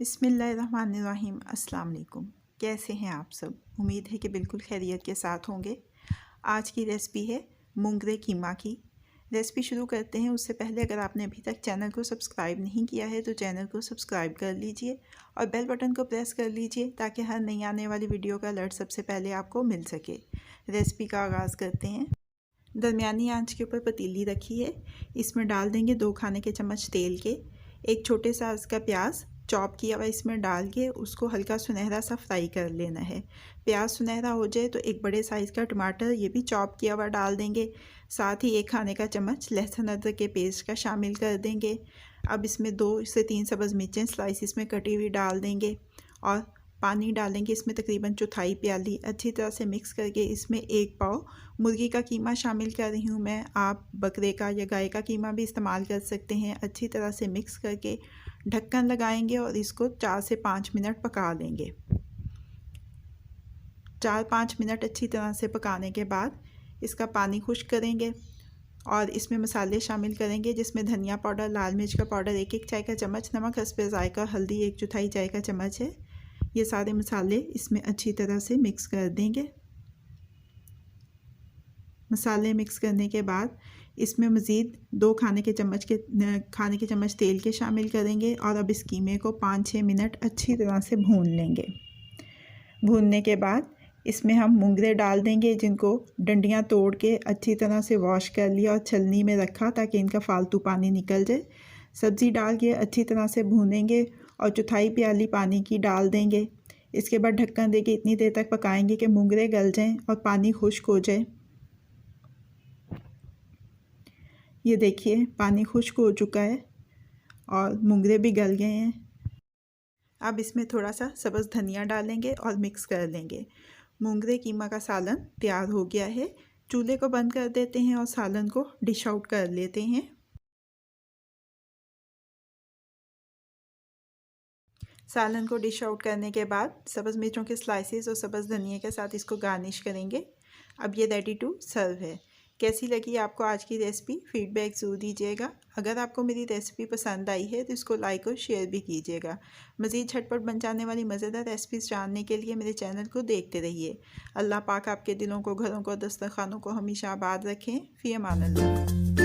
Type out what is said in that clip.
बिस्मिल्लाहिर्रहमानिर्रहीम। अस्सलाम वालेकुम। कैसे हैं आप सब? उम्मीद है कि बिल्कुल खैरियत के साथ होंगे। आज की रेसिपी है मूंगरे कीमा की। रेसिपी शुरू करते हैं उससे पहले अगर आपने अभी तक चैनल को सब्सक्राइब नहीं किया है तो चैनल को सब्सक्राइब कर लीजिए और बेल बटन को प्रेस कर लीजिए ताकि हर नई आने वाली वीडियो का अलर्ट सबसे पहले आपको मिल सके। रेसिपी का आगाज़ करते हैं। दरमियानी आंच के ऊपर पतीली रखी है, इसमें डाल देंगे 2 खाने के चम्मच तेल के। एक छोटे साइज़ का प्याज चॉप किया हुआ इसमें डाल के उसको हल्का सुनहरा सा फ्राई कर लेना है। प्याज सुनहरा हो जाए तो एक बड़े साइज़ का टमाटर ये भी चॉप किया हुआ डाल देंगे। साथ ही 1 खाने का चम्मच लहसुन अदरक के पेस्ट का शामिल कर देंगे। अब इसमें 2 से 3 सब्ज़ मिर्चें स्लाइसिस में कटी हुई डाल देंगे और पानी डालेंगे इसमें तकरीबन चौथाई प्याली। अच्छी तरह से मिक्स करके इसमें 1 पाव मुर्गी का कीमा शामिल कर रही हूँ मैं। आप बकरे का या गाय का कीमा भी इस्तेमाल कर सकते हैं। अच्छी तरह से मिक्स करके ढक्कन लगाएंगे और इसको 4 से 5 मिनट पका लेंगे। 4-5 मिनट अच्छी तरह से पकाने के बाद इसका पानी खुश्क करेंगे और इसमें मसाले शामिल करेंगे जिसमें धनिया पाउडर, लाल मिर्च का पाउडर 1-1 चाय का चम्मच, नमक हस्बे ज़ायका, हल्दी 1/4 चाय का चम्मच है। ये सारे मसाले इसमें अच्छी तरह से मिक्स कर देंगे। मसाले मिक्स करने के बाद इसमें मज़ीद 2 खाने के चम्मच तेल के शामिल करेंगे और अब इस कीमे को 5-6 मिनट अच्छी तरह से भून लेंगे। भूनने के बाद इसमें हम मूंगरे डाल देंगे जिनको डंडियां तोड़ के अच्छी तरह से वॉश कर लिया और छलनी में रखा ताकि इनका फालतू पानी निकल जाए। सब्ज़ी डाल के अच्छी तरह से भूनेंगे और चौथाई प्याली पानी की डाल देंगे। इसके बाद ढक्कन देके इतनी देर तक पकाएंगे कि मूंगरे गल जाएं और पानी खुश्क हो जाए। ये देखिए पानी खुश्क हो चुका है और मूंगरे भी गल गए हैं। अब इसमें थोड़ा सा सब्ज़ धनिया डालेंगे और मिक्स कर लेंगे। मूंगरे कीमा का सालन तैयार हो गया है। चूल्हे को बंद कर देते हैं और सालन को डिश आउट कर लेते हैं। सालन को डिश आउट करने के बाद सब्ज़ मिर्चों के स्लाइसेस और सब्ज़ धनिया के साथ इसको गार्निश करेंगे। अब ये रेडी टू सर्व है। कैसी लगी आपको आज की रेसिपी? फीडबैक ज़रूर दीजिएगा। अगर आपको मेरी रेसिपी पसंद आई है तो इसको लाइक और शेयर भी कीजिएगा। मज़ीद झटपट बन जाने वाली मज़ेदार रेसिपीज़ जानने के लिए मेरे चैनल को देखते रहिए। अल्लाह पाक आपके दिलों को, घरों को, दस्तरखानों को हमेशा आबाद रखें। फ़ी अमान अल्लाह।